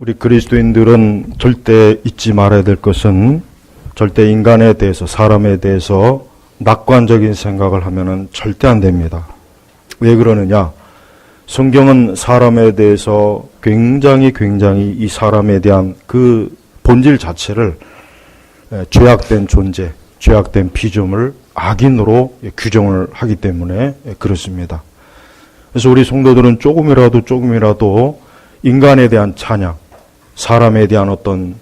우리 그리스도인들은 절대 잊지 말아야 될 것은 절대 인간에 대해서, 사람에 대해서 낙관적인 생각을 하면은 절대 안 됩니다. 왜 그러느냐? 성경은 사람에 대해서 굉장히 이 사람에 대한 그 본질 자체를 죄악된 존재, 죄악된 피조물, 악인으로 규정을 하기 때문에 그렇습니다. 그래서 우리 성도들은 조금이라도 인간에 대한 찬양, 사람에 대한 어떤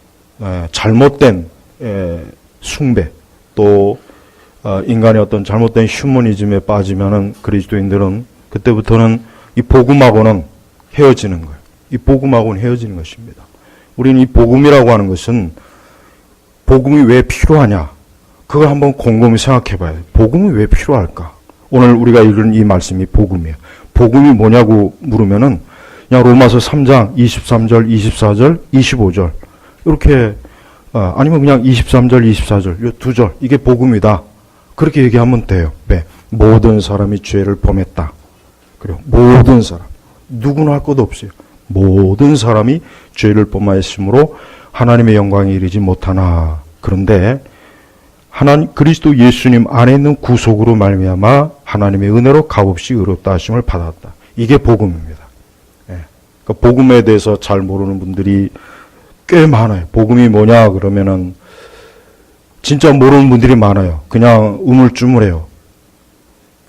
잘못된 숭배, 또 인간의 어떤 잘못된 휴머니즘에 빠지면은 그리스도인들은 그때부터는 이 복음하고는 헤어지는 거예요. 이 복음하고는 헤어지는 것입니다. 우리는 이 복음이라고 하는 것은 복음이 왜 필요하냐? 그걸 한번 곰곰이 생각해 봐요. 복음이 왜 필요할까? 오늘 우리가 읽은 이 말씀이 복음이에요. 복음이 뭐냐고 물으면은 그냥 로마서 3장 23절, 24절, 25절 이렇게 아니면 그냥 23절, 24절 이 두 절 이게 복음이다. 그렇게 얘기하면 돼요. 네. 모든 사람이 죄를 범했다. 그래요. 모든 사람. 누구나 할 것 없어요. 모든 사람이 죄를 범하였으므로 하나님의 영광에 이르지 못하나. 그런데 하나님 그리스도 예수님 안에 있는 구속으로 말미암아 하나님의 은혜로 값없이 의롭다 하심을 받았다. 이게 복음입니다. 네. 그러니까 복음에 대해서 잘 모르는 분들이 꽤 많아요. 복음이 뭐냐 그러면은 진짜 모르는 분들이 많아요. 그냥 우물쭈물해요.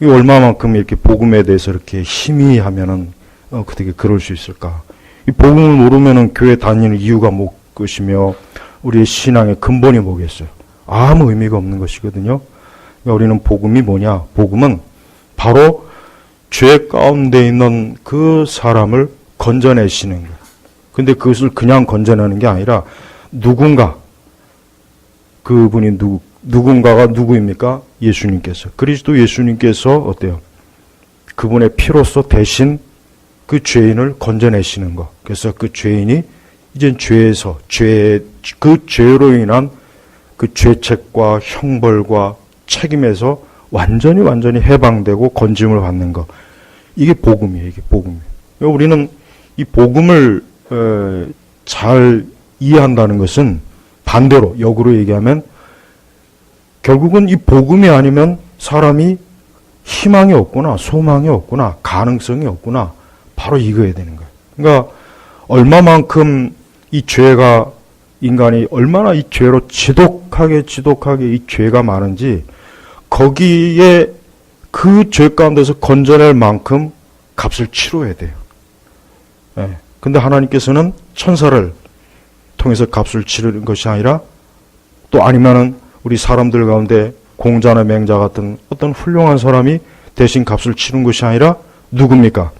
이 얼마만큼 이렇게 복음에 대해서 이렇게 희미하면은 어떻게 그럴 수 있을까? 이 복음을 모르면은 교회 다니는 이유가 무엇이며 우리의 신앙의 근본이 뭐겠어요? 아무 의미가 없는 것이거든요. 그러니까 우리는 복음이 뭐냐? 복음은 바로 죄 가운데 있는 그 사람을 건져내시는 거예요. 근데 그것을 그냥 건져내는 게 아니라 누군가, 그분이 누군가가 누구입니까? 예수님께서. 그리스도 예수님께서 어때요? 그분의 피로써 대신 그 죄인을 건져내시는 것. 그래서 그 죄인이 이제 그 죄로 인한 그 죄책과 형벌과 책임에서 완전히 해방되고 건짐을 받는 것. 이게 복음이에요. 이게 복음이에요. 우리는 이 복음을 잘 이해한다는 것은 반대로 역으로 얘기하면 결국은 이 복음이 아니면 사람이 희망이 없구나, 소망이 없구나, 가능성이 없구나. 바로 이거야 되는 거예요. 그러니까 얼마만큼 이 죄가 인간이 얼마나 이 죄로 지독하게 이 죄가 많은지 거기에 그 죄 가운데서 건져낼 만큼 값을 치러야 돼요. 네. 근데 하나님께서는 천사를 통해서 값을 치르는 것이 아니라 또 아니면은 우리 사람들 가운데 공자나 맹자 같은 어떤 훌륭한 사람이 대신 값을 치른 것이 아니라 누굽니까?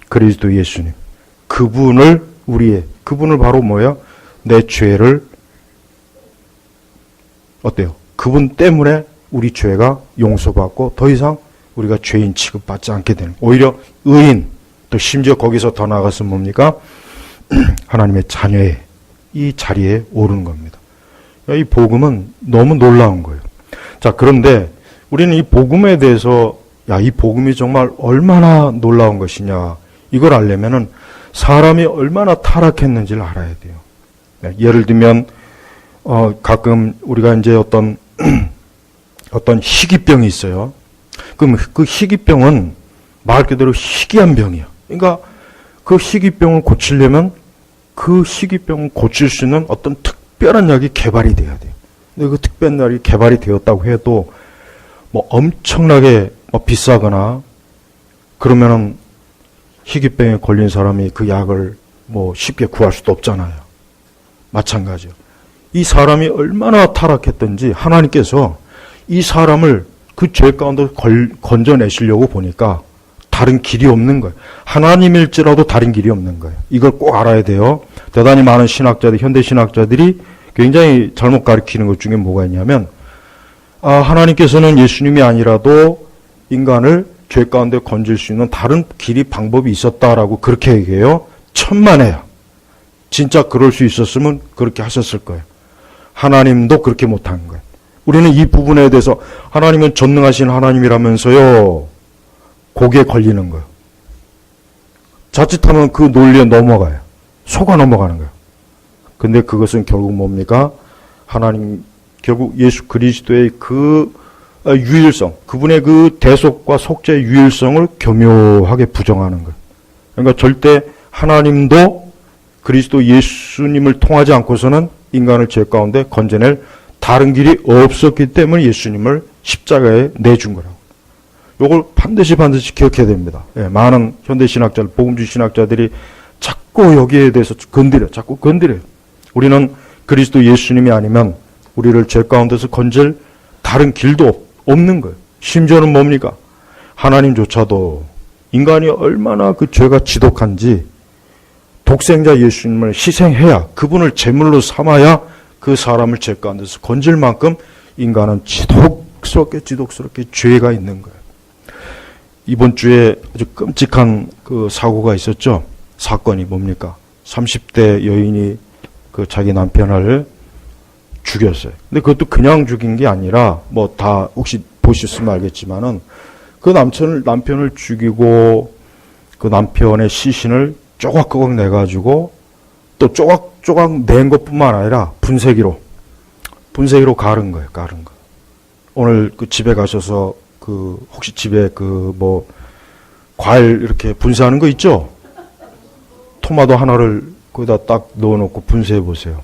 그리스도 예수님. 그분을 바로 뭐야? 내 죄를 어때요? 그분 때문에 우리 죄가 용서받고 더 이상 우리가 죄인 취급받지 않게 되는 오히려 의인 또 심지어 거기서 더 나아가서 뭡니까? 하나님의 자녀의 이 자리에 오르는 겁니다. 이 복음은 너무 놀라운 거예요. 자, 그런데 우리는 이 복음에 대해서 이 복음이 정말 얼마나 놀라운 것이냐 이걸 알려면은 사람이 얼마나 타락했는지를 알아야 돼요. 예를 들면 가끔 우리가 이제 어떤 희귀병이 있어요. 그럼 그 희귀병은 말 그대로 희귀한 병이야. 그러니까 그 희귀병을 고치려면 그 희귀병을 고칠 수 있는 어떤 특별한 약이 개발이 돼야 돼요. 근데 그 특별한 약이 개발이 되었다고 해도 뭐 엄청나게 비싸거나 그러면은 희귀병에 걸린 사람이 그 약을 뭐 쉽게 구할 수도 없잖아요. 마찬가지요. 이 사람이 얼마나 타락했던지 하나님께서 이 사람을 그 죄 가운데 건져내시려고 보니까 다른 길이 없는 거예요. 하나님일지라도 다른 길이 없는 거예요. 이걸 꼭 알아야 돼요. 대단히 많은 신학자들, 현대 신학자들이 굉장히 잘못 가르치는 것 중에 뭐가 있냐면 하나님께서는 예수님이 아니라도 인간을 죄 가운데 건질 수 있는 다른 길이 방법이 있었다라고 그렇게 얘기해요. 천만에요. 진짜 그럴 수 있었으면 그렇게 하셨을 거예요. 하나님도 그렇게 못한 거예요. 우리는 이 부분에 대해서 하나님은 전능하신 하나님이라면서요. 거기에 걸리는 거예요. 자칫하면 그 논리에 넘어가요. 속아 넘어가는 거예요. 근데 그것은 결국 뭡니까? 하나님, 결국 예수 그리스도의 그 유일성, 그분의 그 대속과 속죄의 유일성을 교묘하게 부정하는 거예요. 그러니까 절대 하나님도 그리스도 예수님을 통하지 않고서는 인간을 죄 가운데 건져낼 다른 길이 없었기 때문에 예수님을 십자가에 내준 거라고. 이걸 반드시 기억해야 됩니다. 예, 많은 현대신학자, 복음주의 신학자들이 자꾸 여기에 대해서 자꾸 건드려요. 우리는 그리스도 예수님이 아니면 우리를 죄 가운데서 건질 다른 길도 없는 거예요. 심지어는 뭡니까? 하나님조차도 인간이 얼마나 그 죄가 지독한지 독생자 예수님을 희생해야, 그분을 제물로 삼아야 그 사람을 죄 가운데서 건질 만큼 인간은 지독스럽게 죄가 있는 거예요. 이번 주에 아주 끔찍한 그 사고가 있었죠. 사건이 뭡니까? 30대 여인이 그 자기 남편을 죽였어요. 근데 그것도 그냥 죽인 게 아니라, 뭐 다 혹시 보셨으면 알겠지만은 그 남편을 죽이고 그 남편의 시신을 조각조각 내가지고 또 조각조각 낸 것뿐만 아니라 분쇄기로 가른 거예요. 가른 거. 오늘 그 집에 가셔서 그 혹시 집에 그 뭐 과일 이렇게 분쇄하는 거 있죠? 토마토 하나를 거기다 딱 넣어놓고 분쇄해 보세요.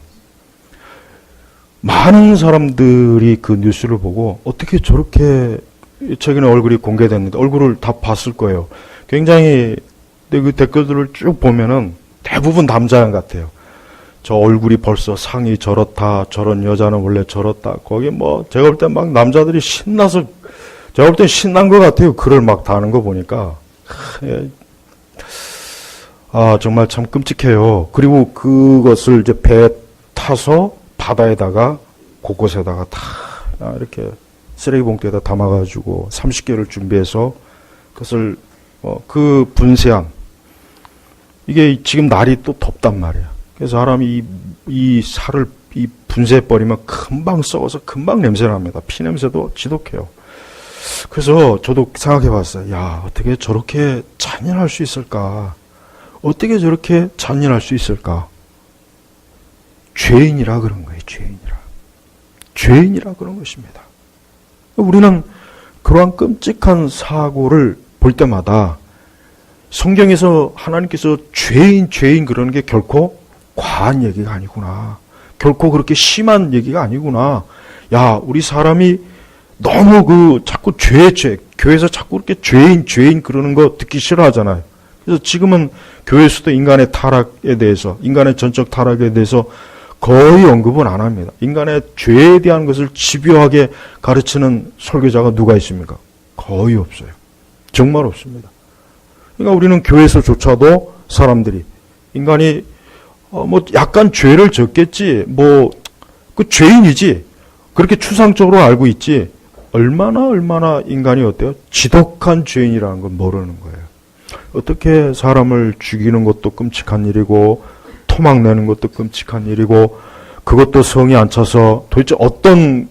많은 사람들이 그 뉴스를 보고 어떻게 저렇게, 최근에 얼굴이 공개됐는데 얼굴을 다 봤을 거예요. 굉장히, 근데 그 댓글들을 쭉 보면은 대부분 남자 같아요. 저 얼굴이 벌써 상이 저렇다, 저런 여자는 원래 저렇다. 거기 뭐 제가 볼 때 막 남자들이 신나서, 제가 볼 때 신난 것 같아요. 글을 막 다는 거 보니까. 정말 참 끔찍해요. 그리고 그것을 이제 배에 타서 바다에다가 곳곳에다가 다 이렇게 쓰레기 봉투에다 담아가지고 30개를 준비해서 그것을 그 분쇄한, 이게 지금 날이 또 덥단 말이야. 그래서 사람이 이 살을 분쇄해버리면 금방 썩어서 금방 냄새납니다. 피 냄새도 지독해요. 그래서 저도 생각해봤어요. 야, 어떻게 저렇게 잔인할 수 있을까? 어떻게 저렇게 잔인할 수 있을까? 죄인이라 그런 거예요. 죄인이라 그런 것입니다. 우리는 그러한 끔찍한 사고를 볼 때마다 성경에서 하나님께서 죄인 그러는 게 결코 과한 얘기가 아니구나. 결코 그렇게 심한 얘기가 아니구나. 야, 우리 사람이 너무 자꾸 죄, 교회에서 자꾸 그렇게 죄인 그러는 거 듣기 싫어하잖아요. 그래서 지금은 교회에서도 인간의 타락에 대해서, 인간의 전적 타락에 대해서 거의 언급은 안 합니다. 인간의 죄에 대한 것을 집요하게 가르치는 설교자가 누가 있습니까? 거의 없어요. 정말 없습니다. 그러니까 우리는 교회에서조차도 사람들이, 인간이 뭐 약간 죄를 졌겠지, 뭐 그 죄인이지, 그렇게 추상적으로 알고 있지, 얼마나 인간이 어때요? 지독한 죄인이라는 걸 모르는 거예요. 어떻게 사람을 죽이는 것도 끔찍한 일이고, 토막 내는 것도 끔찍한 일이고, 그것도 성이 안 차서 도대체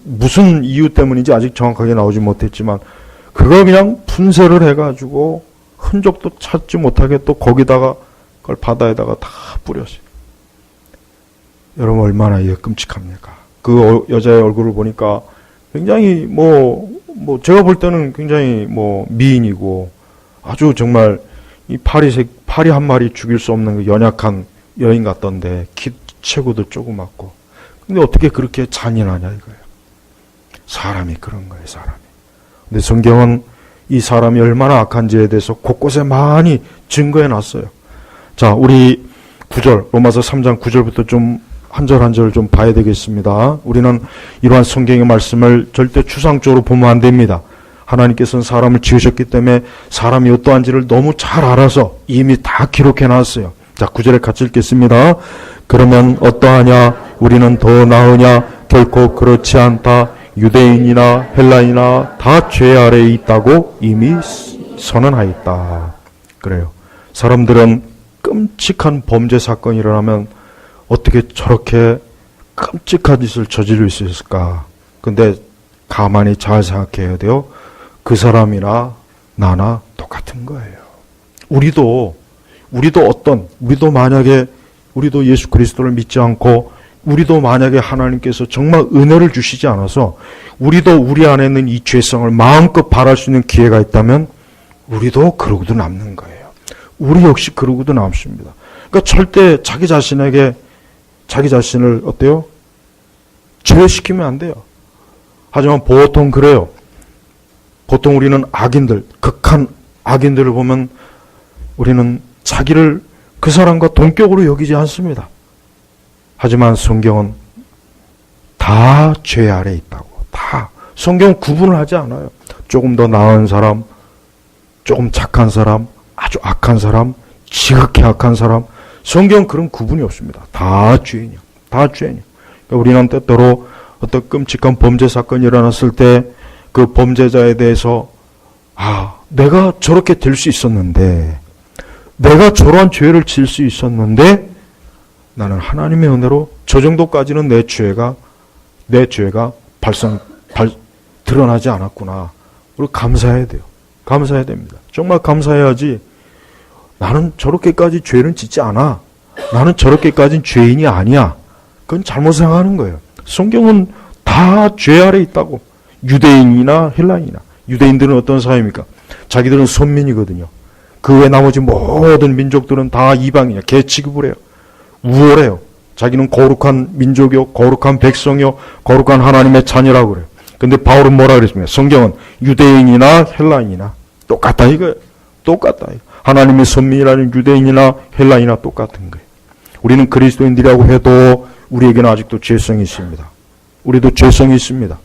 무슨 이유 때문인지 아직 정확하게 나오지 못했지만, 그걸 그냥 분쇄를 해가지고 흔적도 찾지 못하게 또 거기다가 그걸 바다에다가 다 뿌렸어요. 여러분, 얼마나 이게 끔찍합니까? 그 여자의 얼굴을 보니까 굉장히 제가 볼 때는 굉장히 미인이고, 아주 정말 이 파리 한 마리 죽일 수 없는 그 연약한 여인 같던데, 체구도 조그맣고. 근데 어떻게 그렇게 잔인하냐 이거예요. 사람이 그런 거예요, 사람이. 근데 성경은 이 사람이 얼마나 악한지에 대해서 곳곳에 많이 증거해 놨어요. 자, 우리 9절, 로마서 3장 9절부터 좀 한 절 한 절 좀 봐야 되겠습니다. 우리는 이러한 성경의 말씀을 절대 추상적으로 보면 안 됩니다. 하나님께서는 사람을 지으셨기 때문에 사람이 어떠한지를 너무 잘 알아서 이미 다 기록해 놨어요. 자, 9절에 같이 읽겠습니다. 그러면 어떠하냐? 우리는 더 나으냐? 결코 그렇지 않다. 유대인이나 헬라인이나 다 죄 아래에 있다고 이미 선언하였다. 그래요. 사람들은 끔찍한 범죄 사건이 일어나면 어떻게 저렇게 끔찍한 짓을 저지를 수 있을까? 근데 가만히 잘 생각해야 돼요. 그 사람이나 나나 똑같은 거예요. 우리도 만약에 우리도 예수 그리스도를 믿지 않고 우리도 만약에 하나님께서 정말 은혜를 주시지 않아서 우리도 우리 안에 있는 이 죄성을 마음껏 바랄 수 있는 기회가 있다면 우리도 그러고도 남는 거예요. 우리 역시 그러고도 남습니다. 그러니까 절대 자기 자신에게 자기 자신을 어때요? 제외시키면 안 돼요. 하지만 보통 그래요. 보통 우리는 악인들, 극한 악인들을 보면 우리는 자기를 그 사람과 동격으로 여기지 않습니다. 하지만 성경은 다 죄 아래 있다고. 다. 성경은 구분을 하지 않아요. 조금 더 나은 사람, 조금 착한 사람, 아주 악한 사람, 지극히 악한 사람. 성경은 그런 구분이 없습니다. 다 죄인이야. 다 죄인이야. 그러니까 우리는 때때로 어떤 끔찍한 범죄 사건이 일어났을 때 그 범죄자에 대해서 내가 저렇게 될 수 있었는데, 내가 저러한 죄를 질 수 있었는데 나는 하나님의 은혜로 저 정도까지는 내 죄가 드러나지 않았구나. 우리 감사해야 돼요. 감사해야 됩니다. 정말 감사해야지. 나는 저렇게까지 죄는 짓지 않아. 나는 저렇게까지는 죄인이 아니야. 그건 잘못 생각하는 거예요. 성경은 다 죄 아래 있다고. 유대인이나 헬라인이나. 유대인들은 어떤 사회입니까? 자기들은 선민이거든요. 그 외 나머지 모든 민족들은 다 이방이냐. 개 취급을 해요. 우월해요. 자기는 거룩한 민족이요, 거룩한 백성이요, 거룩한 하나님의 자녀라고 그래요. 근데 바울은 뭐라 그랬습니까? 성경은 유대인이나 헬라인이나 똑같다 이거예요. 똑같다 이거. 하나님의 선민이라는 유대인이나 헬라인이나 똑같은 거예요. 우리는 그리스도인들이라고 해도 우리에게는 아직도 죄성이 있습니다. 우리도 죄성이 있습니다.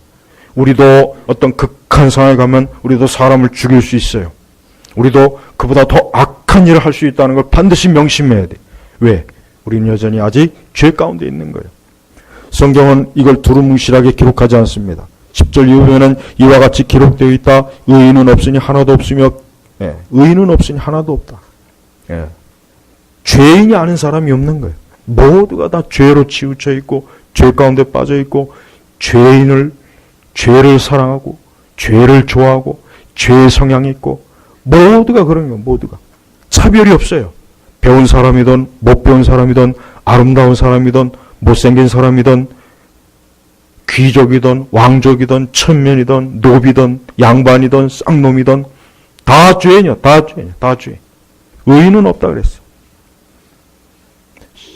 우리도 어떤 극한 상황에 가면 우리도 사람을 죽일 수 있어요. 우리도 그보다 더 악한 일을 할 수 있다는 걸 반드시 명심해야 돼. 왜? 우리는 여전히 아직 죄 가운데 있는 거예요. 성경은 이걸 두루뭉실하게 기록하지 않습니다. 10절 이후에는 이와 같이 기록되어 있다. 의인은 없으니 하나도 없으며, 의인은 없으니 하나도 없다. 죄인이 아는 사람이 없는 거예요. 모두가 다 죄로 치우쳐 있고 죄 가운데 빠져 있고 죄를 사랑하고 죄를 좋아하고 죄의 성향이 있고 모두가 그런 거예요. 모두가. 차별이 없어요. 배운 사람이든 못 배운 사람이든 아름다운 사람이든 못생긴 사람이든 귀족이든 왕족이든 천면이든 노비든 양반이든 쌍놈이든 다 죄인이야. 다 죄인이야. 다 죄인. 의인은 없다 그랬어.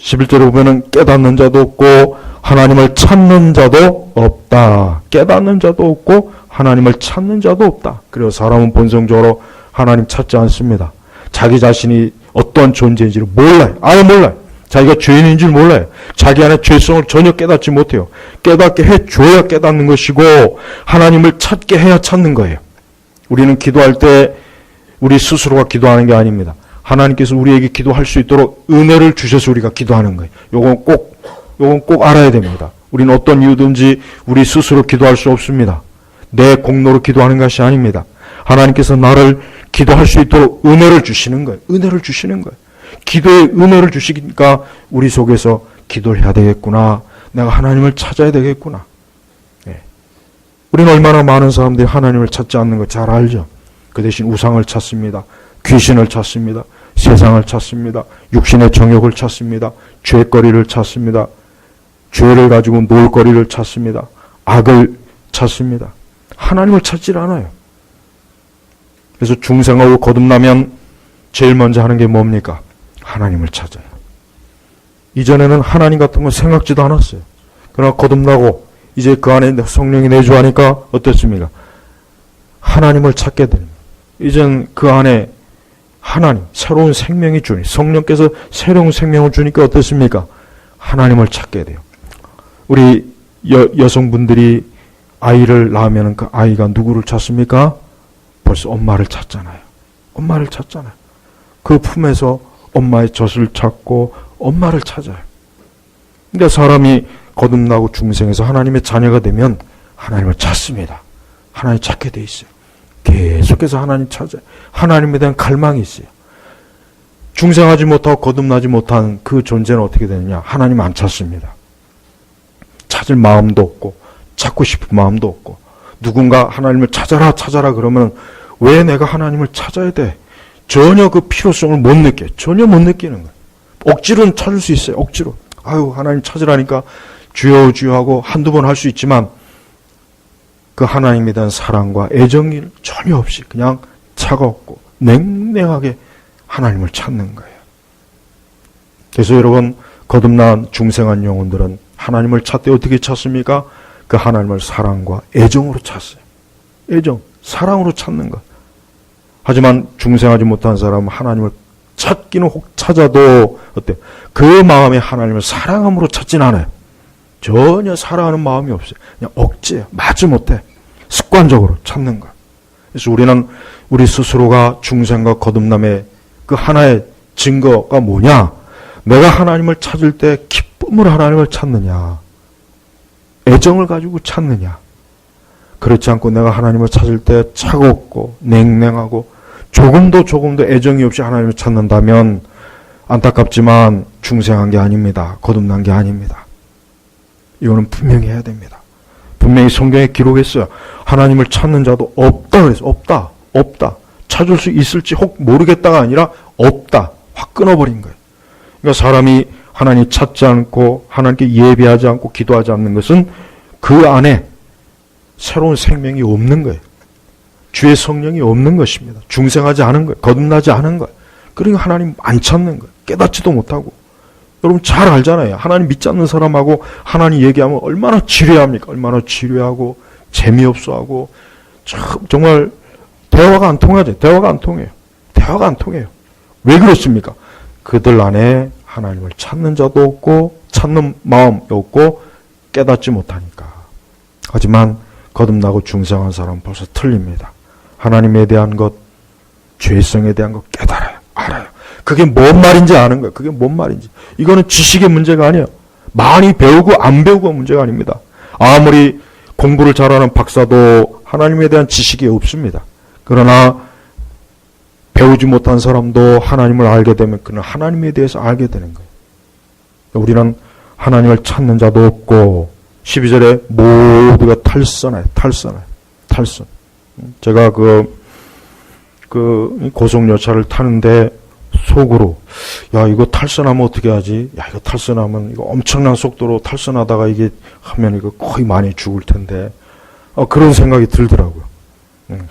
11절에 보면은 깨닫는 자도 없고 하나님을 찾는 자도 없다. 깨닫는 자도 없고 하나님을 찾는 자도 없다. 그래서 사람은 본성적으로 하나님 찾지 않습니다. 자기 자신이 어떤 존재인지를 몰라요. 아예 몰라요. 자기가 죄인인 줄 몰라요. 자기 안에 죄성을 전혀 깨닫지 못해요. 깨닫게 해줘야 깨닫는 것이고 하나님을 찾게 해야 찾는 거예요. 우리는 기도할 때 우리 스스로가 기도하는 게 아닙니다. 하나님께서 우리에게 기도할 수 있도록 은혜를 주셔서 우리가 기도하는 거예요. 요건 꼭 알아야 됩니다. 우리는 어떤 이유든지 우리 스스로 기도할 수 없습니다. 내 공로로 기도하는 것이 아닙니다. 하나님께서 나를 기도할 수 있도록 은혜를 주시는 거예요. 은혜를 주시는 거예요. 기도에 은혜를 주시니까 우리 속에서 기도를 해야 되겠구나. 내가 하나님을 찾아야 되겠구나. 우리는 얼마나 많은 사람들이 하나님을 찾지 않는 거 잘 알죠. 그 대신 우상을 찾습니다. 귀신을 찾습니다. 세상을 찾습니다. 육신의 정욕을 찾습니다. 죄거리를 찾습니다. 죄를 가지고 놀 거리를 찾습니다. 악을 찾습니다. 하나님을 찾질 않아요. 그래서 중생하고 거듭나면 제일 먼저 하는 게 뭡니까? 하나님을 찾아요. 이전에는 하나님 같은 건 생각지도 않았어요. 그러나 거듭나고 이제 그 안에 성령이 내주하니까 어떻습니까? 하나님을 찾게 됩니다. 이젠 그 안에 하나님, 새로운 생명이 주니 성령께서 새로운 생명을 주니까 어떻습니까? 하나님을 찾게 돼요. 우리 여성분들이 아이를 낳으면 그 아이가 누구를 찾습니까? 벌써 엄마를 찾잖아요. 엄마를 찾잖아요. 그 품에서 엄마의 젖을 찾고 엄마를 찾아요. 근데 사람이 거듭나고 중생에서 하나님의 자녀가 되면 하나님을 찾습니다. 하나님 찾게 돼 있어요. 계속해서 하나님 찾아요. 하나님에 대한 갈망이 있어요. 중생하지 못하고 거듭나지 못한 그 존재는 어떻게 되느냐? 하나님 안 찾습니다. 찾을 마음도 없고 찾고 싶은 마음도 없고 누군가 하나님을 찾아라 그러면 왜 내가 하나님을 찾아야 돼? 전혀 그 필요성을 못 느껴요. 전혀 못 느끼는 거예요. 억지로는 찾을 수 있어요. 억지로. 아유, 하나님 찾으라니까 주여 주여 하고 한두 번 할 수 있지만 그 하나님에 대한 사랑과 애정이 전혀 없이 그냥 차갑고 냉랭하게 하나님을 찾는 거예요. 그래서 여러분, 거듭난 중생한 영혼들은 하나님을 찾되 어떻게 찾습니까? 그 하나님을 사랑과 애정으로 찾어요. 애정, 사랑으로 찾는 것. 하지만 중생하지 못한 사람은 하나님을 찾기는 혹 찾아도 어때요? 그 마음에 하나님을 사랑함으로 찾진 않아요. 전혀 사랑하는 마음이 없어요. 그냥 억지예요. 마지못해 습관적으로 찾는 것. 그래서 우리는 우리 스스로가 중생과 거듭남의 그 하나의 증거가 뭐냐? 내가 하나님을 찾을 때 기쁨으로 하나님을 찾느냐? 애정을 가지고 찾느냐? 그렇지 않고 내가 하나님을 찾을 때 차갑고 냉랭하고 조금도 애정이 없이 하나님을 찾는다면 안타깝지만 중생한 게 아닙니다. 거듭난 게 아닙니다. 이거는 분명히 해야 됩니다. 분명히 성경에 기록했어요. 하나님을 찾는 자도 없다 그래서 없다. 찾을 수 있을지 혹 모르겠다가 아니라 없다. 확 끊어버린 거예요. 그러니까 사람이 하나님 찾지 않고 하나님께 예배하지 않고 기도하지 않는 것은 그 안에 새로운 생명이 없는 거예요. 주의 성령이 없는 것입니다. 중생하지 않은 거예요. 거듭나지 않은 거예요. 그러니까 하나님 안 찾는 거예요. 깨닫지도 못하고. 여러분 잘 알잖아요. 하나님 믿지 않는 사람하고 하나님 얘기하면 얼마나 지뢰합니까? 얼마나 지뢰하고 재미없어하고 정말 대화가 안 통하죠. 대화가 안 통해요. 왜 그렇습니까? 그들 안에 하나님을 찾는 자도 없고 찾는 마음이 없고 깨닫지 못하니까. 하지만 거듭나고 중생한 사람은 벌써 틀립니다. 하나님에 대한 것, 죄성에 대한 것 깨달아요. 알아요. 그게 뭔 말인지 아는 거예요. 그게 뭔 말인지. 이거는 지식의 문제가 아니에요. 많이 배우고 안 배우고 문제가 아닙니다. 아무리 공부를 잘하는 박사도 하나님에 대한 지식이 없습니다. 그러나 배우지 못한 사람도 하나님을 알게 되면 그는 하나님에 대해서 알게 되는 거예요. 우리는 하나님을 찾는 자도 없고 12절에 모두가 탈선해요. 탈선. 제가 그 고속열차를 타는데 속으로 이거 탈선하면 어떻게 하지? 이거 탈선하면 이거 엄청난 속도로 탈선하다가 이게 하면 이거 거의 많이 죽을 텐데 그런 생각이 들더라고요.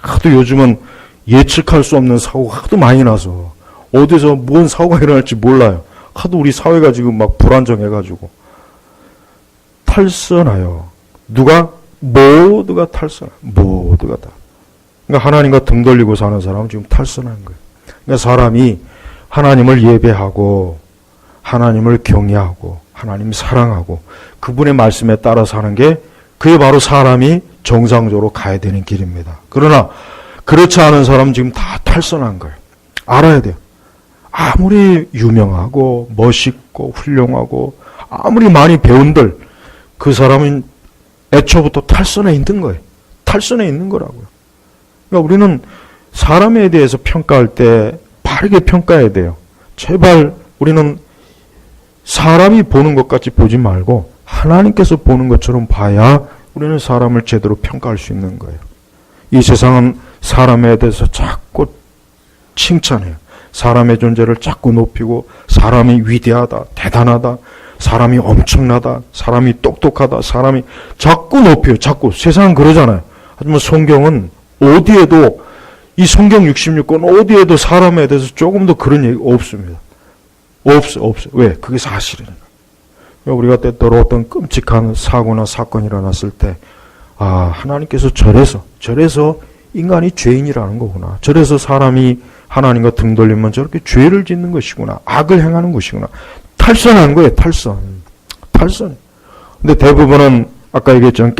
하도 요즘은 예측할 수 없는 사고가 하도 많이 나서 어디서 뭔 사고가 일어날지 몰라요. 하도 우리 사회가 지금 막 불안정해가지고 탈선하여 모두가 탈선. 모두가 다. 그러니까 하나님과 등 돌리고 사는 사람은 지금 탈선한 거예요. 그러니까 사람이 하나님을 예배하고 하나님을 경외하고 하나님 사랑하고 그분의 말씀에 따라 사는 게 그게 바로 사람이 정상적으로 가야 되는 길입니다. 그러나 그렇지 않은 사람은 지금 다 탈선한 거예요. 알아야 돼요. 아무리 유명하고 멋있고 훌륭하고 아무리 많이 배운들 그 사람은 애초부터 탈선해 있는 거예요. 탈선해 있는 거라고요. 그러니까 우리는 사람에 대해서 평가할 때 바르게 평가해야 돼요. 제발 우리는 사람이 보는 것 같이 보지 말고 하나님께서 보는 것처럼 봐야 우리는 사람을 제대로 평가할 수 있는 거예요. 이 세상은 사람에 대해서 자꾸 칭찬해요. 사람의 존재를 자꾸 높이고 사람이 위대하다, 대단하다, 사람이 엄청나다, 사람이 똑똑하다, 사람이 자꾸 높여요. 자꾸. 세상은 그러잖아요. 하지만 성경은 어디에도 이 성경 66권 어디에도 사람에 대해서 조금 더 그런 얘기 없습니다. 없어요. 왜? 그게 사실이니까. 우리가 때때로 어떤 끔찍한 사고나 사건이 일어났을 때 하나님께서 저래서 인간이 죄인이라는 거구나. 저래서 사람이 하나님과 등 돌리면 저렇게 죄를 짓는 것이구나. 악을 행하는 것이구나. 탈선한 거예요. 탈선. 근데 대부분은 아까 얘기했지만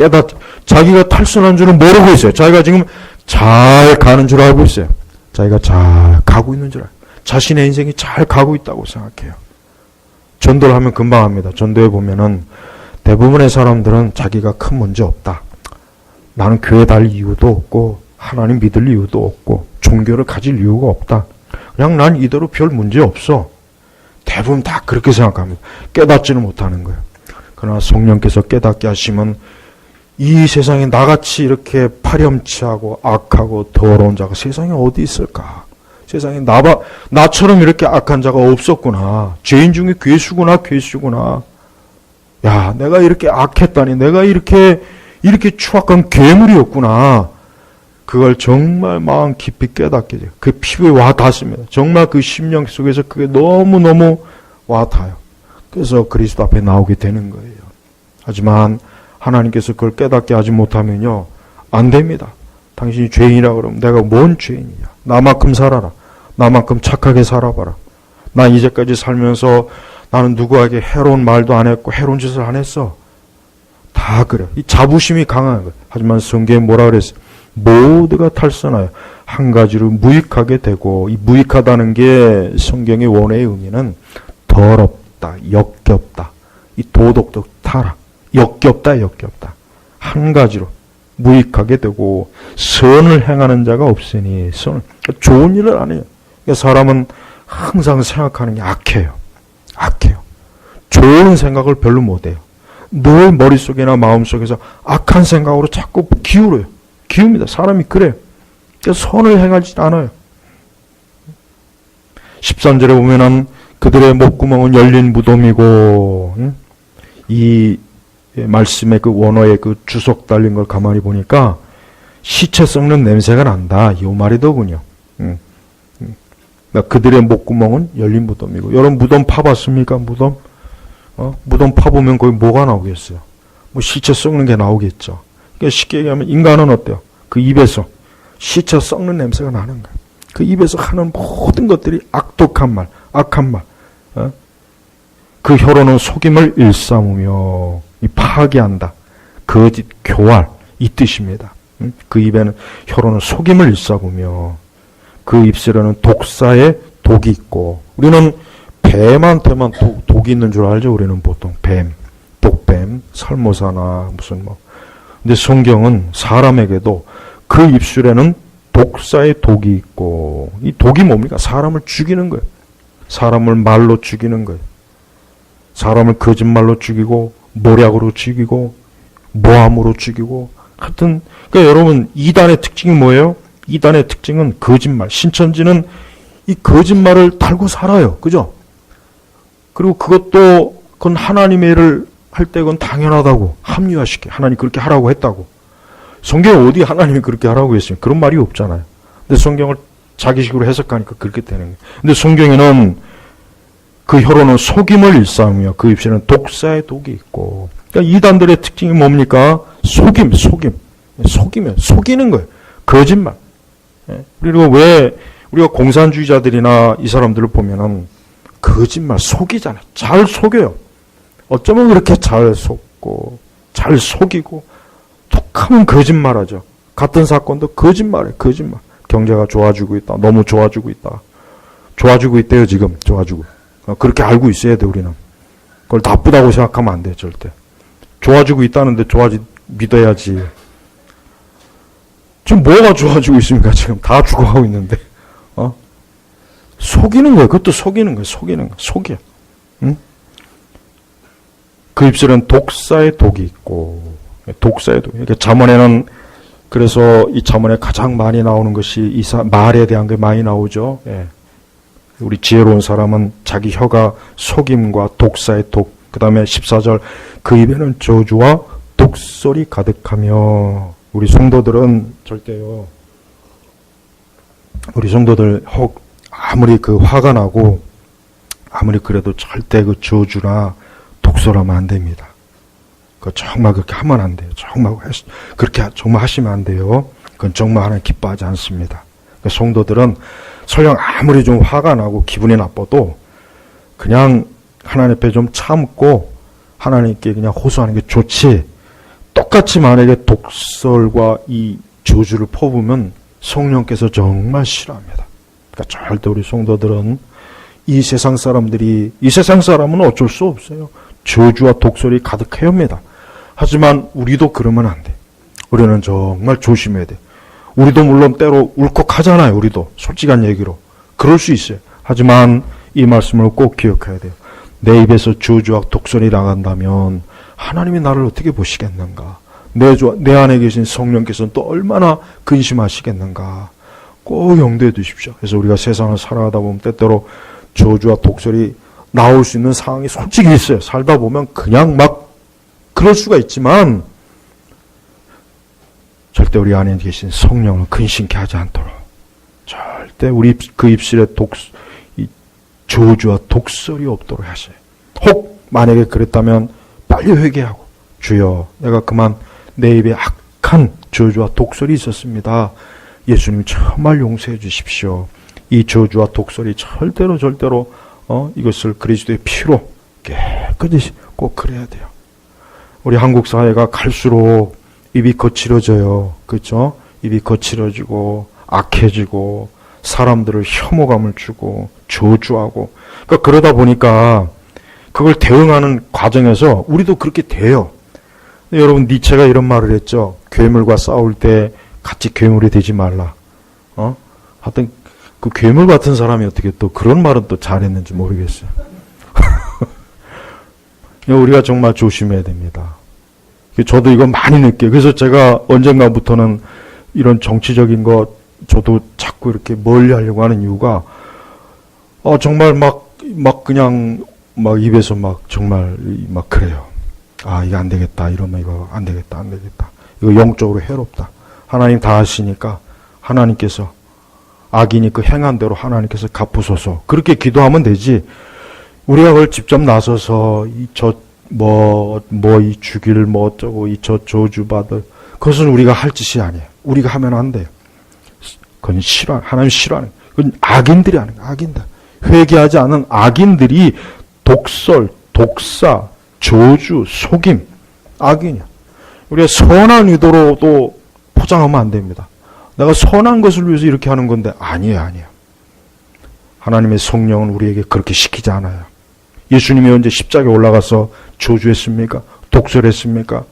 자기가 탈선한 줄은 모르고 있어요. 자기가 지금 잘 가는 줄 알고 있어요. 자기가 잘 가고 있는 줄 알고. 자신의 인생이 잘 가고 있다고 생각해요. 전도를 하면 금방 합니다. 전도에 보면은 대부분의 사람들은 자기가 큰 문제 없다. 나는 교회 다닐 이유도 없고 하나님 믿을 이유도 없고 종교를 가질 이유가 없다. 그냥 난 이대로 별 문제 없어. 대부분 다 그렇게 생각합니다. 깨닫지는 못하는 거예요. 그러나 성령께서 깨닫게 하시면 이 세상에 나같이 이렇게 파렴치하고 악하고 더러운 자가 세상에 어디 있을까? 세상에 나처럼 이렇게 악한 자가 없었구나. 죄인 중에 괴수구나, 괴수구나. 야, 내가 이렇게 악했다니, 내가 이렇게 추악한 괴물이었구나. 그걸 정말 마음 깊이 깨닫게 돼요. 그 피부에 와 닿습니다. 정말 그 심령 속에서 그게 너무너무 와 닿아요. 그래서 그리스도 앞에 나오게 되는 거예요. 하지만 하나님께서 그걸 깨닫게 하지 못하면요, 안 됩니다. 당신이 죄인이라 그러면 내가 뭔 죄인이냐. 나만큼 살아라. 나만큼 착하게 살아봐라. 나 이제까지 살면서 나는 누구에게 해로운 말도 안 했고 해로운 짓을 안 했어. 다 그래. 이 자부심이 강한 거예요. 하지만 성경에 뭐라 그랬어요? 모두가 탈선하여 한 가지로 무익하게 되고, 이 무익하다는 게 성경의 원어의 의미는 더럽다, 역겹다, 이 도덕도 타락, 역겹다, 역겹다. 한 가지로 무익하게 되고 선을 행하는 자가 없으니, 좋은 일을 안 해요. 그러니까 사람은 항상 생각하는 게 악해요. 악해요. 좋은 생각을 별로 못해요. 늘 머릿속이나 마음속에서 악한 생각으로 자꾸 기울어요. 기웁니다. 사람이 그래요. 그래서 선을 행하지 않아요. 13절에 보면은 그들의 목구멍은 열린 무덤이고, 이 말씀의 그 원어의 그 주석 달린 걸 가만히 보니까 시체 썩는 냄새가 난다. 이 말이더군요. 그러니까 그들의 목구멍은 열린 무덤이고. 여러분 무덤 파봤습니까? 무덤? 무덤 파보면 거기 뭐가 나오겠어요? 뭐 시체 썩는 게 나오겠죠. 그러니까 쉽게 얘기하면 인간은 어때요? 그 입에서 시체 썩는 냄새가 나는 거예요. 그 입에서 하는 모든 것들이 악독한 말, 악한 말. 그 혀로는 속임을 일삼으며 파괴한다. 거짓, 교활, 이 뜻입니다. 그 입에는 혀로는 속임을 일삼으며 그 입술에는 독사의 독이 있고. 우리는 뱀한테만 독이 있는 줄 알죠. 우리는 보통 뱀, 독뱀, 살모사나 무슨 뭐. 근데 성경은 사람에게도 그 입술에는 독사의 독이 있고, 이 독이 뭡니까? 사람을 죽이는 거예요. 사람을 말로 죽이는 거예요. 사람을 거짓말로 죽이고, 모략으로 죽이고, 모함으로 죽이고, 하여튼, 그러니까 여러분, 이단의 특징이 뭐예요? 이단의 특징은 거짓말. 신천지는 이 거짓말을 달고 살아요. 그죠? 그리고 그건 하나님의 일을 할 때 그건 당연하다고 합리화시켜. 하나님 그렇게 하라고 했다고. 성경에 어디 하나님이 그렇게 하라고 했어요? 그런 말이 없잖아요. 근데 성경을 자기식으로 해석하니까 그렇게 되는 거예요. 근데 성경에는 그 혀로는 속임을 일삼으며 그 입술에는 독사의 독이 있고. 그러니까 이단들의 특징이 뭡니까? 속이면 속이는 거예요. 거짓말. 그리고 왜 우리가 공산주의자들이나 이 사람들을 보면은 거짓말, 속이잖아요. 잘 속여요. 어쩌면 그렇게 잘 속고, 잘 속이고, 툭하면 거짓말하죠. 같은 사건도 거짓말이에요. 거짓말. 경제가 좋아지고 있다. 너무 좋아지고 있다. 좋아지고 있대요, 지금. 좋아지고. 그렇게 알고 있어야 돼, 우리는. 그걸 나쁘다고 생각하면 안 돼, 절대. 좋아지고 있다는데 믿어야지. 지금 뭐가 좋아지고 있습니까? 지금 다 죽어가고 있는데. 속이는 거예요. 그것도 속이는 거예요. 속여. 응? 그 입술은 독사의 독이 있고, 독사의 독. 그러니까 잠언에는, 그래서 이 잠언에 가장 많이 나오는 것이 말에 대한 게 많이 나오죠. 예. 우리 지혜로운 사람은 자기 혀가 속임과 독사의 독, 그 다음에 14절, 그 입에는 저주와 독설이 가득하며. 우리 성도들은 절대요, 우리 성도들 아무리 그 화가 나고 아무리 그래도 절대 그 저주나 독설하면 안 됩니다. 그 정말 그렇게 하면 안 돼요. 정말 그렇게 정말 하시면 안 돼요. 그건 정말 하나님 기뻐하지 않습니다. 그 성도들은 설령 아무리 좀 화가 나고 기분이 나빠도 그냥 하나님 앞에 좀 참고 하나님께 그냥 호소하는 게 좋지. 똑같이 만약에 독설과 이 저주를 퍼부으면 성령께서 정말 싫어합니다. 그러니까 절대 우리 성도들은 이 세상 사람은 어쩔 수 없어요. 저주와 독설이 가득해야 합니다. 하지만 우리도 그러면 안 돼. 우리는 정말 조심해야 돼. 우리도 물론 때로 울컥하잖아요. 우리도 솔직한 얘기로 그럴 수 있어요. 하지만 이 말씀을 꼭 기억해야 돼요. 내 입에서 저주와 독설이 나간다면 하나님이 나를 어떻게 보시겠는가? 내 안에 계신 성령께서는 또 얼마나 근심하시겠는가? 꼭 염두에 두십시오. 그래서 우리가 세상을 살아가다 보면 때때로 저주와 독설이 나올 수 있는 상황이 솔직히 있어요. 살다 보면 그냥 막 그럴 수가 있지만 절대 우리 안에 계신 성령을 근심케 하지 않도록 절대 우리 그 입술에 이 저주와 독설이 없도록 하세요. 혹 만약에 그랬다면 빨리 회개하고 주여 내가 그만 내 입에 악한 저주와 독설이 있었습니다. 예수님 정말 용서해 주십시오. 이 저주와 독설이 절대로 이것을 그리스도의 피로 깨끗이 꼭 그래야 돼요. 우리 한국 사회가 갈수록 입이 거칠어져요. 그렇죠? 입이 거칠어지고 악해지고 사람들을 혐오감을 주고 저주하고 그러다 보니까 그걸 대응하는 과정에서 우리도 그렇게 돼요. 여러분 니체가 이런 말을 했죠. 괴물과 싸울 때 같이 괴물이 되지 말라. 하여튼 그 괴물 같은 사람이 어떻게 또 그런 말은 또 잘했는지 모르겠어요. 우리가 정말 조심해야 됩니다. 저도 이거 많이 느껴요. 그래서 제가 언젠가부터는 이런 정치적인 거 저도 자꾸 이렇게 멀리 하려고 하는 이유가 정말 막 그냥 막 입에서 막 정말 막 그래요. 이거 안 되겠다. 이러면 이거 안 되겠다. 이거 영적으로 해롭다. 하나님 다 아시니까 하나님께서 악인이 그 행한 대로 하나님께서 갚으소서. 그렇게 기도하면 되지. 우리가 그걸 직접 나서서 이 죽일 어쩌고 저 저주받을 그것은 우리가 할 짓이 아니에요. 우리가 하면 안 돼요. 그건 하나님 싫어하는 그건 악인들이 하는 거예요. 악인들. 회개하지 않은 악인들이 독설, 독사, 저주, 속임, 악인이야. 우리가 선한 의도로도 포장하면 안 됩니다. 내가 선한 것을 위해서 이렇게 하는 건데 아니에요. 하나님의 성령은 우리에게 그렇게 시키지 않아요. 예수님이 언제 십자가에 올라가서 저주했습니까? 독설했습니까?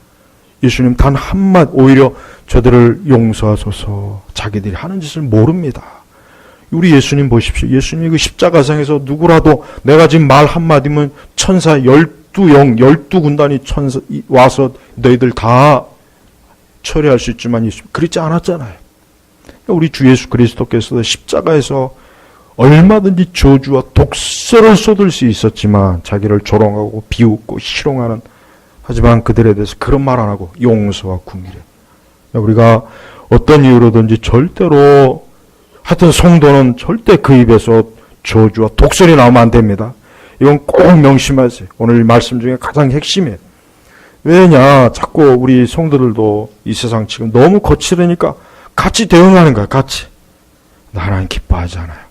예수님 단 한마디 오히려 저들을 용서하소서. 자기들이 하는 짓을 모릅니다. 우리 예수님 보십시오. 예수님이 그 십자가상에서 누구라도 내가 지금 말 한마디면 천사 12군단이 천사 와서 너희들 다 처리할 수 있지만 예수님 그렇지 않았잖아요. 우리 주 예수 그리스도께서 십자가에서 얼마든지 저주와 독설을 쏟을 수 있었지만 자기를 조롱하고 비웃고 희롱하는 하지만 그들에 대해서 그런 말 안 하고 용서와 긍휼해. 우리가 어떤 이유로든지 절대로 하여튼 성도는 절대 그 입에서 저주와 독설이 나오면 안 됩니다. 이건 꼭 명심하세요. 오늘 말씀 중에 가장 핵심이에요. 왜냐 자꾸 우리 성도들도 이 세상 지금 너무 거칠으니까 같이 대응하는 거야. 같이. 하나님 기뻐하지 않아요.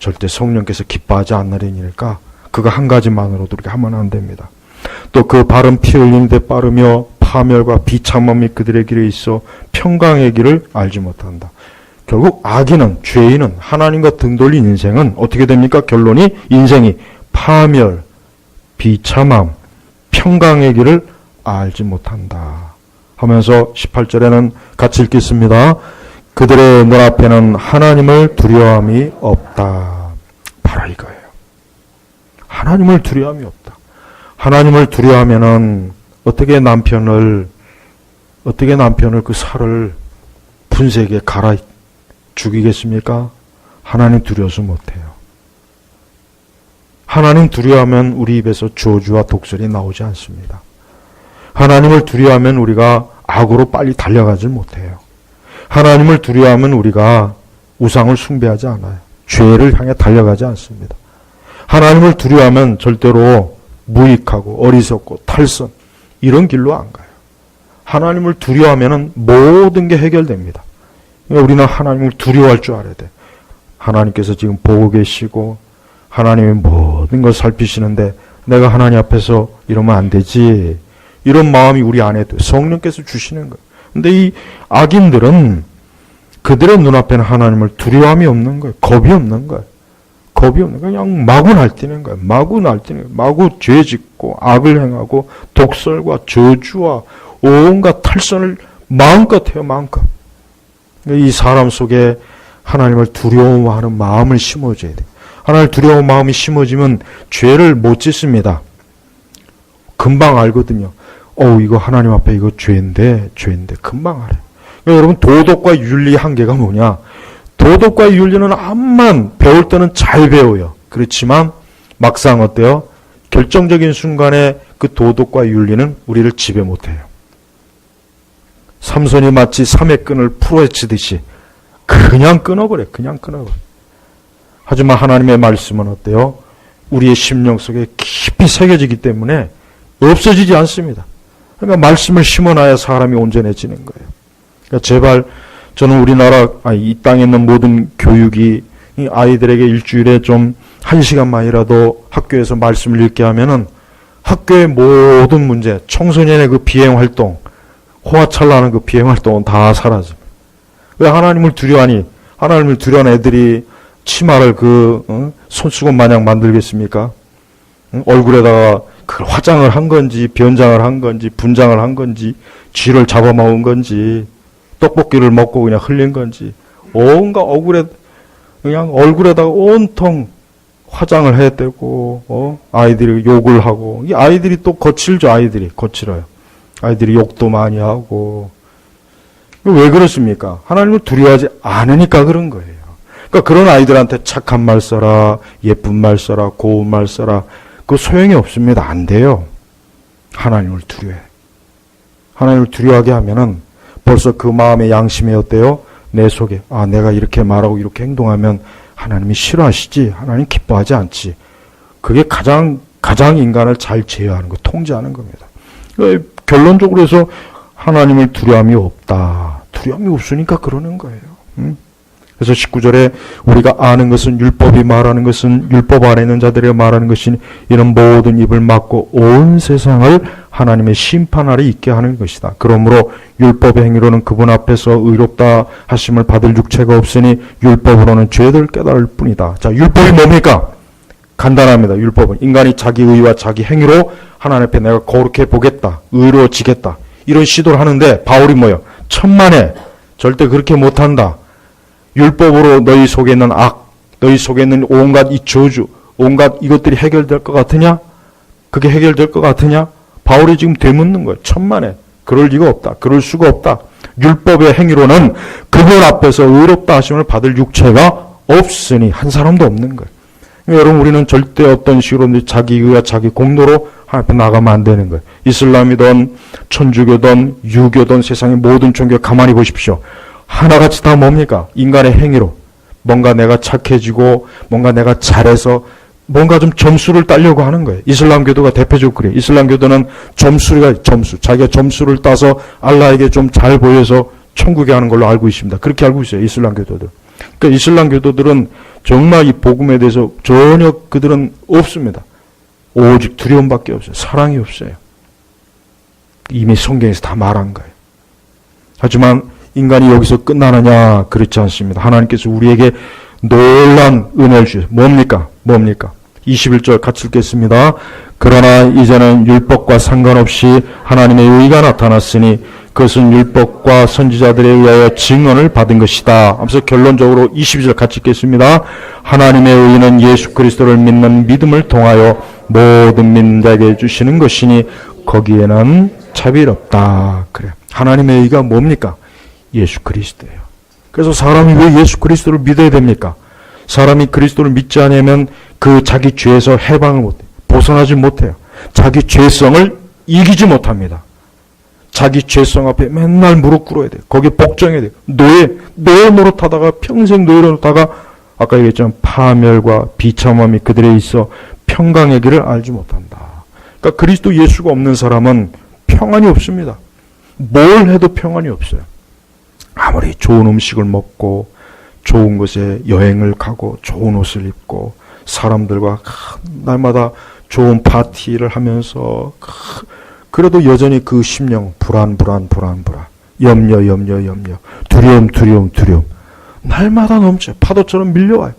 절대 성령께서 기뻐하지 않으리니까 그거 한 가지만으로도 우리가 하면 안 됩니다. 또 그 바른 피 흘리는 데 빠르며 파멸과 비참함이 그들의 길에 있어 평강의 길을 알지 못한다. 결국 악인은 죄인은 하나님과 등 돌린 인생은 어떻게 됩니까? 결론이 인생이 파멸, 비참함, 평강의 길을 알지 못한다. 하면서 18절에는 같이 읽겠습니다. 그들의 눈앞에는 하나님을 두려움이 없다. 바로 이거예요. 하나님을 두려움이 없다. 하나님을 두려워하면은 어떻게 남편을 그 살을 분쇄기에 갈아 죽이겠습니까? 하나님 두려워서 못해요. 하나님 두려워하면 우리 입에서 저주와 독설이 나오지 않습니다. 하나님을 두려워하면 우리가 악으로 빨리 달려가지 못해요. 하나님을 두려워하면 우리가 우상을 숭배하지 않아요. 죄를 향해 달려가지 않습니다. 하나님을 두려워하면 절대로 무익하고 어리석고 탈선 이런 길로 안 가요. 하나님을 두려워하면 모든 게 해결됩니다. 우리는 하나님을 두려워할 줄 알아야 돼. 하나님께서 지금 보고 계시고 하나님의 모든 걸 살피시는데 내가 하나님 앞에서 이러면 안 되지. 이런 마음이 우리 안에 성령께서 주시는 거예요. 근데 이 악인들은 그들의 눈앞에는 하나님을 두려움이 없는 거예요. 겁이 없는 거예요. 겁이 없는 거예요. 그냥 마구 날뛰는 거예요. 마구 죄 짓고 악을 행하고 독설과 저주와 온갖 탈선을 마음껏 해요. 마음껏. 이 사람 속에 하나님을 두려워하는 마음을 심어줘야 돼요. 하나님을 두려워하는 마음이 심어지면 죄를 못 짓습니다. 금방 알거든요. 이거 하나님 앞에 이거 죄인데 금방 알아요. 그러니까 여러분 도덕과 윤리의 한계가 뭐냐? 도덕과 윤리는 암만 배울 때는 잘 배워요. 그렇지만 막상 어때요? 결정적인 순간에 그 도덕과 윤리는 우리를 지배 못해요. 삼손이 마치 삼의 끈을 풀어헤치듯이 그냥 끊어버려. 그냥 끊어버려. 하지만 하나님의 말씀은 어때요? 우리의 심령 속에 깊이 새겨지기 때문에 없어지지 않습니다. 그러니까 말씀을 심어놔야 사람이 온전해지는 거예요. 그러니까 제발 저는 우리나라 이 땅에 있는 모든 교육이 이 아이들에게 일주일에 좀 1시간만이라도 학교에서 말씀을 읽게 하면은 학교의 모든 문제, 청소년의 그 비행 활동, 호화찰나는 그 비행 활동은 다 사라집니다. 왜 하나님을 두려워하니? 하나님을 두려워하는 애들이 치마를 손수건 마냥 만들겠습니까? 얼굴에다가 그 화장을 한 건지, 변장을 한 건지, 분장을 한 건지, 쥐를 잡아먹은 건지, 떡볶이를 먹고 그냥 흘린 건지, 온갖 그냥 얼굴에다가 온통 화장을 해대고, 아이들이 욕을 하고, 이 아이들이 또 거칠죠, 아이들이. 거칠어요. 아이들이 욕도 많이 하고. 왜 그렇습니까? 하나님을 두려워하지 않으니까 그런 거예요. 그러니까 그런 아이들한테 착한 말 써라, 예쁜 말 써라, 고운 말 써라. 그거 소용이 없습니다. 안 돼요. 하나님을 두려워해. 하나님을 두려워하게 하면은 벌써 그 마음의 양심이 어때요? 내 속에, 내가 이렇게 말하고 이렇게 행동하면 하나님이 싫어하시지, 하나님 기뻐하지 않지. 그게 가장 인간을 잘 제어하는 거, 통제하는 겁니다. 그러니까 결론적으로 해서 하나님을 두려움이 없다. 두려움이 없으니까 그러는 거예요. 그래서 19절에 우리가 아는 것은 율법이 말하는 것은 율법 아래 있는 자들이 말하는 것이니 이는 모든 입을 막고 온 세상을 하나님의 심판 아래 있게 하는 것이다. 그러므로 율법의 행위로는 그분 앞에서 의롭다 하심을 받을 육체가 없으니 율법으로는 죄를 깨달을 뿐이다. 자, 율법이 뭡니까? 간단합니다. 율법은 인간이 자기 의와 자기 행위로 하나님 앞에 내가 거룩해 보겠다, 의로워지겠다, 이런 시도를 하는데 바울이 뭐예요? 천만에 절대 그렇게 못한다. 율법으로 너희 속에 있는 악, 너희 속에 있는 온갖 이 저주, 온갖 이것들이 해결될 것 같으냐? 그게 해결될 것 같으냐? 바울이 지금 되묻는 거예요. 천만에. 그럴 리가 없다. 그럴 수가 없다. 율법의 행위로는 그분 앞에서 의롭다 하심을 받을 육체가 없으니 한 사람도 없는 거예요. 여러분, 우리는 절대 어떤 식으로 자기 의와 자기 공로로 하나님 앞에 나가면 안 되는 거예요. 이슬람이든 천주교든 유교든 세상의 모든 종교 가만히 보십시오. 하나같이 다 뭡니까? 인간의 행위로 뭔가 내가 착해지고 뭔가 내가 잘해서 뭔가 좀 점수를 따려고 하는 거예요. 이슬람교도가 대표적으로 그래요. 이슬람교도는 점수가 자기가 점수를 따서 알라에게 좀 잘 보여서 천국에 가는 걸로 알고 있습니다. 그렇게 알고 있어요. 이슬람교도들. 그러니까 이슬람교도들은 정말 이 복음에 대해서 전혀 그들은 없습니다. 오직 두려움밖에 없어요. 사랑이 없어요. 이미 성경에서 다 말한 거예요. 하지만 인간이 여기서 끝나느냐? 그렇지 않습니다. 하나님께서 우리에게 놀란 은혜를 주셔서 뭡니까? 21절 같이 읽겠습니다. 그러나 이제는 율법과 상관없이 하나님의 의가 나타났으니 그것은 율법과 선지자들에 의하여 증언을 받은 것이다. 하면서 결론적으로 22절 같이 읽겠습니다. 하나님의 의는 예수 그리스도를 믿는 믿음을 통하여 모든 믿는 자에게 주시는 것이니 거기에는 차별 없다. 그래. 하나님의 의가 뭡니까? 예수 그리스도예요. 그래서 사람이 왜 예수 그리스도를 믿어야 됩니까? 사람이 그리스도를 믿지 않으면 그 자기 죄에서 해방을 못해요. 벗어나지 못해요. 자기 죄성을 이기지 못합니다. 자기 죄성 앞에 맨날 무릎 꿇어야 돼요. 거기에 복종해야 돼요. 노예 노릇하다가 평생 노예 노릇하다가 아까 얘기했지만 파멸과 비참함이 그들에 있어 평강의 길을 알지 못한다. 그러니까 그리스도 예수가 없는 사람은 평안이 없습니다. 뭘 해도 평안이 없어요. 아무리 좋은 음식을 먹고 좋은 곳에 여행을 가고 좋은 옷을 입고 사람들과 날마다 좋은 파티를 하면서 그래도 여전히 그 심령 불안 염려 두려움 날마다 넘쳐요. 파도처럼 밀려와요.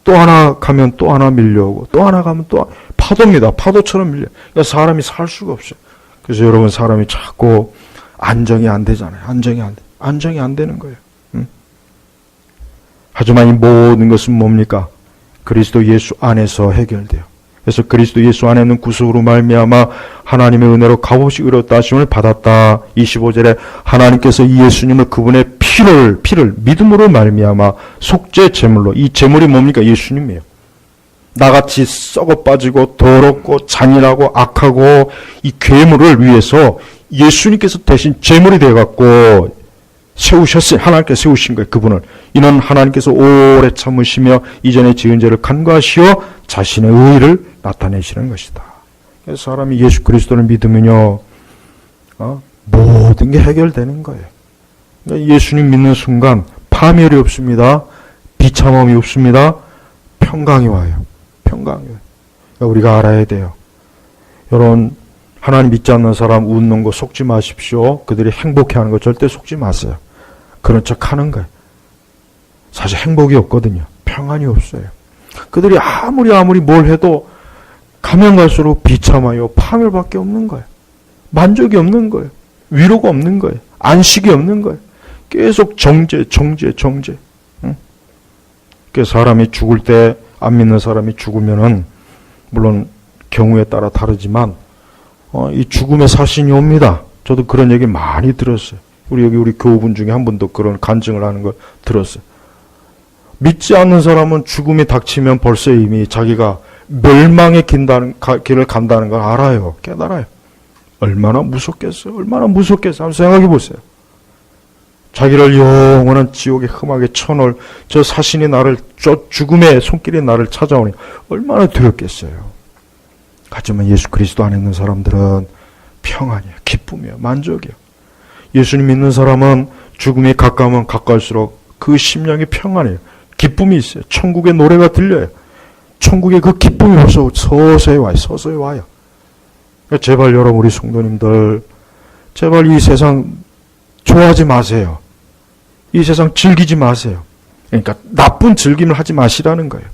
또 하나 가면 또 하나 밀려오고 또 하나 가면 또 파도입니다. 파도처럼 밀려요. 그러니까 사람이 살 수가 없어요. 그래서 여러분 사람이 자꾸 안정이 안 되잖아요. 안정이 안 되는 거예요. 하지만 이 모든 것은 뭡니까? 그리스도 예수 안에서 해결돼요. 그래서 그리스도 예수 안에 있는 구속으로 말미암아 하나님의 은혜로 값없이 의롭다 하심을 받았다. 25절에 하나님께서 이 예수님을 그분의 피를 믿음으로 말미암아 속죄 제물로, 이 제물이 뭡니까? 예수님이에요. 나같이 썩어 빠지고 더럽고 잔인하고 악하고 이 괴물을 위해서 예수님께서 대신 제물이 되어갖고 세우셨어요. 하나님께서 세우신 거예요. 그분을. 이는 하나님께서 오래 참으시며 이전에 지은 죄를 간과하시어 자신의 의의를 나타내시는 것이다. 그래서 사람이 예수 그리스도를 믿으면요, 모든 게 해결되는 거예요. 그러니까 예수님 믿는 순간 파멸이 없습니다. 비참함이 없습니다. 평강이 와요. 평강이 와요. 그러니까 우리가 알아야 돼요. 여러분, 하나님 믿지 않는 사람 웃는 거 속지 마십시오. 그들이 행복해하는 거 절대 속지 마세요. 그런 척 하는 거예요. 사실 행복이 없거든요. 평안이 없어요. 그들이 아무리 뭘 해도 가면 갈수록 비참하여 파멸밖에 없는 거예요. 만족이 없는 거예요. 위로가 없는 거예요. 안식이 없는 거예요. 계속 정죄. 응? 그래서 사람이 죽을 때 안 믿는 사람이 죽으면은 물론 경우에 따라 다르지만 이 죽음의 사신이 옵니다. 저도 그런 얘기 많이 들었어요. 우리 교우분 중에 한 분도 그런 간증을 하는 걸 들었어요. 믿지 않는 사람은 죽음이 닥치면 벌써 이미 자기가 멸망의 길을 간다는 걸 알아요. 깨달아요. 얼마나 무섭겠어요. 한번 생각해 보세요. 자기를 영원한 지옥의 흠하게 쳐놓을 저 사신이 저 죽음의 손길이 나를 찾아오니 얼마나 두렵겠어요. 하지만 예수 그리스도 안에 있는 사람들은 평안이에요. 기쁨이에요. 만족이에요. 예수님 믿는 사람은 죽음이 가까우면 가까울수록 그 심령이 평안해요. 기쁨이 있어요. 천국의 노래가 들려요. 천국의 그 기쁨이 벌써 서서히 와요. 그러니까 제발 여러분, 우리 성도님들, 제발 이 세상 좋아하지 마세요. 이 세상 즐기지 마세요. 그러니까 나쁜 즐김을 하지 마시라는 거예요.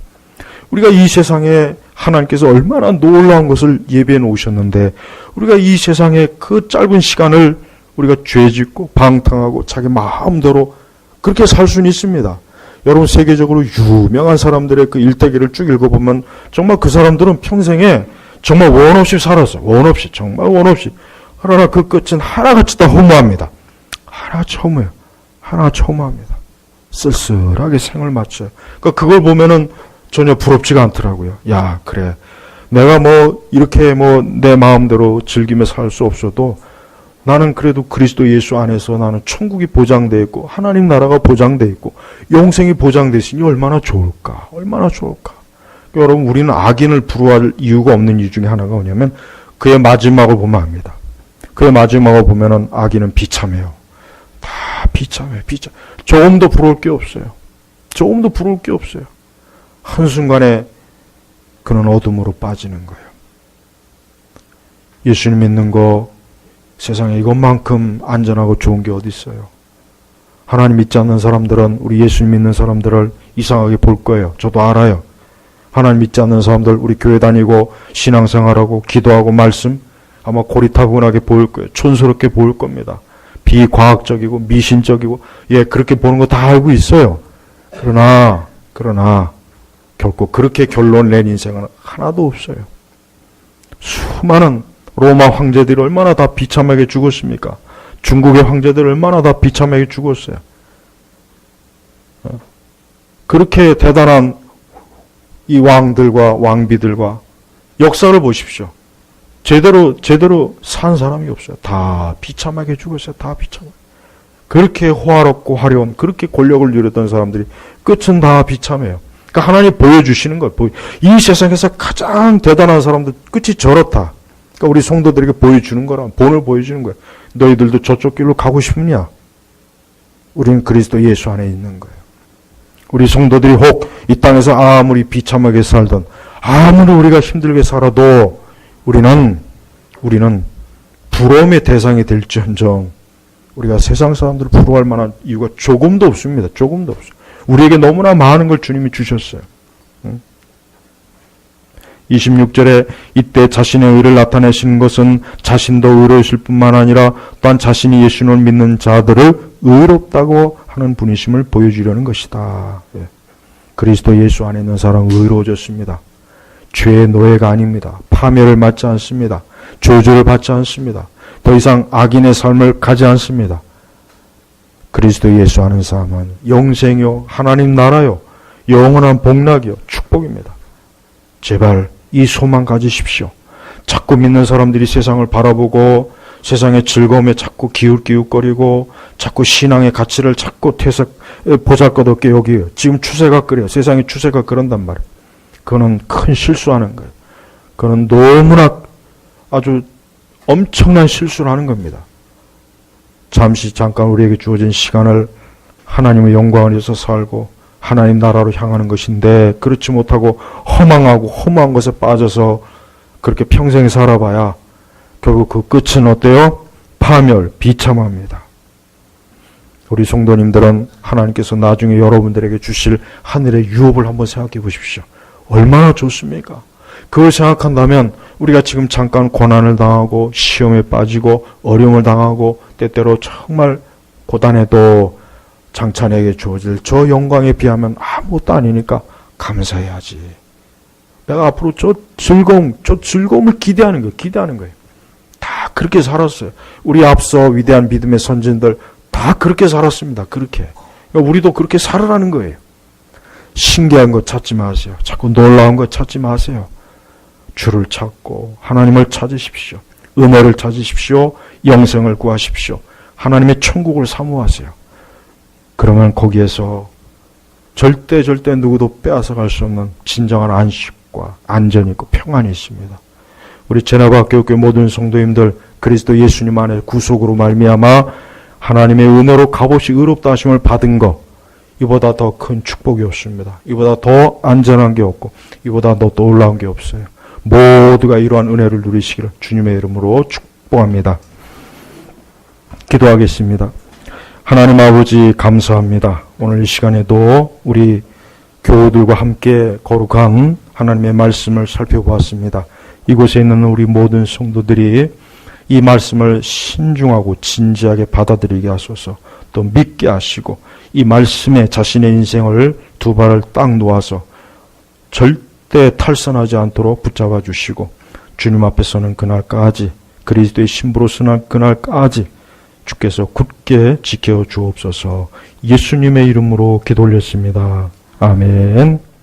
우리가 이 세상에 하나님께서 얼마나 놀라운 것을 예비해 놓으셨는데 우리가 이 세상에 그 짧은 시간을 우리가 죄짓고 방탕하고 자기 마음대로 그렇게 살 수는 있습니다. 여러분, 세계적으로 유명한 사람들의 그 일대기를 쭉 읽어보면 정말 그 사람들은 평생에 정말 원 없이 살았어요. 정말 원 없이. 그러나 그 끝은 하나같이 다 허무합니다. 하나같이 허무합니다. 쓸쓸하게 생을 마쳐요. 그러니까 그걸 보면은 전혀 부럽지가 않더라고요. 야, 그래. 내가 이렇게 내 마음대로 즐기며 살 수 없어도 나는 그래도 그리스도 예수 안에서 나는 천국이 보장되어 있고 하나님 나라가 보장되어 있고 영생이 보장되어 있으니 얼마나 좋을까. 그러니까 여러분, 우리는 악인을 부러워할 이유가 없는 이유 중에 하나가 뭐냐면 그의 마지막을 보면 압니다. 그의 마지막을 보면은 악인은 비참해요. 다 비참해요. 조금도 부러울 게 없어요. 한순간에 그는 어둠으로 빠지는 거예요. 예수님 믿는 거 세상에 이것만큼 안전하고 좋은 게 어디 있어요. 하나님 믿지 않는 사람들은 우리 예수님 믿는 사람들을 이상하게 볼 거예요. 저도 알아요. 하나님 믿지 않는 사람들, 우리 교회 다니고 신앙생활하고 기도하고 말씀 아마 고리타분하게 보일 거예요. 촌스럽게 보일 겁니다. 비과학적이고 미신적이고 그렇게 보는 거 다 알고 있어요. 그러나 결코 그렇게 결론 낸 인생은 하나도 없어요. 수많은 로마 황제들이 얼마나 다 비참하게 죽었습니까? 중국의 황제들이 얼마나 다 비참하게 죽었어요. 그렇게 대단한 이 왕들과 왕비들과 역사를 보십시오. 제대로 산 사람이 없어요. 다 비참하게 죽었어요. 다 비참하게. 그렇게 호화롭고 화려한, 그렇게 권력을 누렸던 사람들이 끝은 다 비참해요. 그러니까 하나님 보여주시는 거예요. 이 세상에서 가장 대단한 사람들 끝이 저렇다. 그러니까 우리 성도들에게 보여주는 거라, 본을 보여주는 거예요. 너희들도 저쪽 길로 가고 싶냐? 우리는 그리스도 예수 안에 있는 거예요. 우리 성도들이 혹 이 땅에서 아무리 비참하게 살던, 아무리 우리가 힘들게 살아도 우리는 부러움의 대상이 될지언정 우리가 세상 사람들을 부러워할 만한 이유가 조금도 없습니다. 조금도 없어요. 우리에게 너무나 많은 걸 주님이 주셨어요. 26절에 이때 자신의 의를 나타내시는 것은 자신도 의로우실 뿐만 아니라 또한 자신이 예수님을 믿는 자들을 의롭다고 하는 분이심을 보여주려는 것이다. 그리스도 예수 안에 있는 사람은 의로워졌습니다. 죄의 노예가 아닙니다. 파멸을 맞지 않습니다. 저주를 받지 않습니다. 더 이상 악인의 삶을 가지 않습니다. 그리스도 예수 아는 삶은 영생이요, 하나님 나라요, 영원한 복락이요, 축복입니다. 제발 이 소망 가지십시오. 자꾸 믿는 사람들이 세상을 바라보고 세상의 즐거움에 자꾸 기웃기웃거리고 자꾸 신앙의 가치를 자꾸 보잘것없게 여기요. 지금 추세가 그래요. 세상의 추세가 그런단 말이에요. 그거는 큰 실수하는 거예요. 그거는 너무나 아주 엄청난 실수를 하는 겁니다. 잠깐 우리에게 주어진 시간을 하나님의 영광을 위해서 살고 하나님 나라로 향하는 것인데 그렇지 못하고 허망하고 허무한 것에 빠져서 그렇게 평생 살아봐야 결국 그 끝은 어때요? 파멸, 비참합니다. 우리 성도님들은 하나님께서 나중에 여러분들에게 주실 하늘의 유업을 한번 생각해 보십시오. 얼마나 좋습니까? 그걸 생각한다면 우리가 지금 잠깐 고난을 당하고 시험에 빠지고 어려움을 당하고 때때로 정말 고단해도 장차 내게 주어질 저 영광에 비하면 아무것도 아니니까 감사해야지. 내가 앞으로 저 즐거움을 기대하는 거예요. 다 그렇게 살았어요. 우리 앞서 위대한 믿음의 선진들 다 그렇게 살았습니다. 그렇게. 그러니까 우리도 그렇게 살아라는 거예요. 신기한 것 찾지 마세요. 자꾸 놀라운 것 찾지 마세요. 주를 찾고 하나님을 찾으십시오. 은혜를 찾으십시오. 영생을 구하십시오. 하나님의 천국을 사모하세요. 그러면 거기에서 절대 누구도 빼앗아갈 수 없는 진정한 안식과 안전이 있고 평안이 있습니다. 우리 제나바교회 모든 성도님들 그리스도 예수님 안에 구속으로 말미암아 하나님의 은혜로 값없이 의롭다 하심을 받은 것, 이보다 더 큰 축복이 없습니다. 이보다 더 안전한 게 없고 이보다 더 놀라운 게 없어요. 모두가 이러한 은혜를 누리시기를 주님의 이름으로 축복합니다. 기도하겠습니다. 하나님 아버지 감사합니다. 오늘 이 시간에도 우리 교우들과 함께 거룩한 하나님의 말씀을 살펴보았습니다. 이곳에 있는 우리 모든 성도들이 이 말씀을 신중하고 진지하게 받아들이게 하소서. 또 믿게 하시고 이 말씀에 자신의 인생을 두 발을 딱 놓아서 절대 탈선하지 않도록 붙잡아 주시고 주님 앞에 서는 그날까지 그리스도의 신부로 서는 그날까지 주께서 굳게 지켜 주옵소서. 예수님의 이름으로 기도 올렸습니다. 아멘.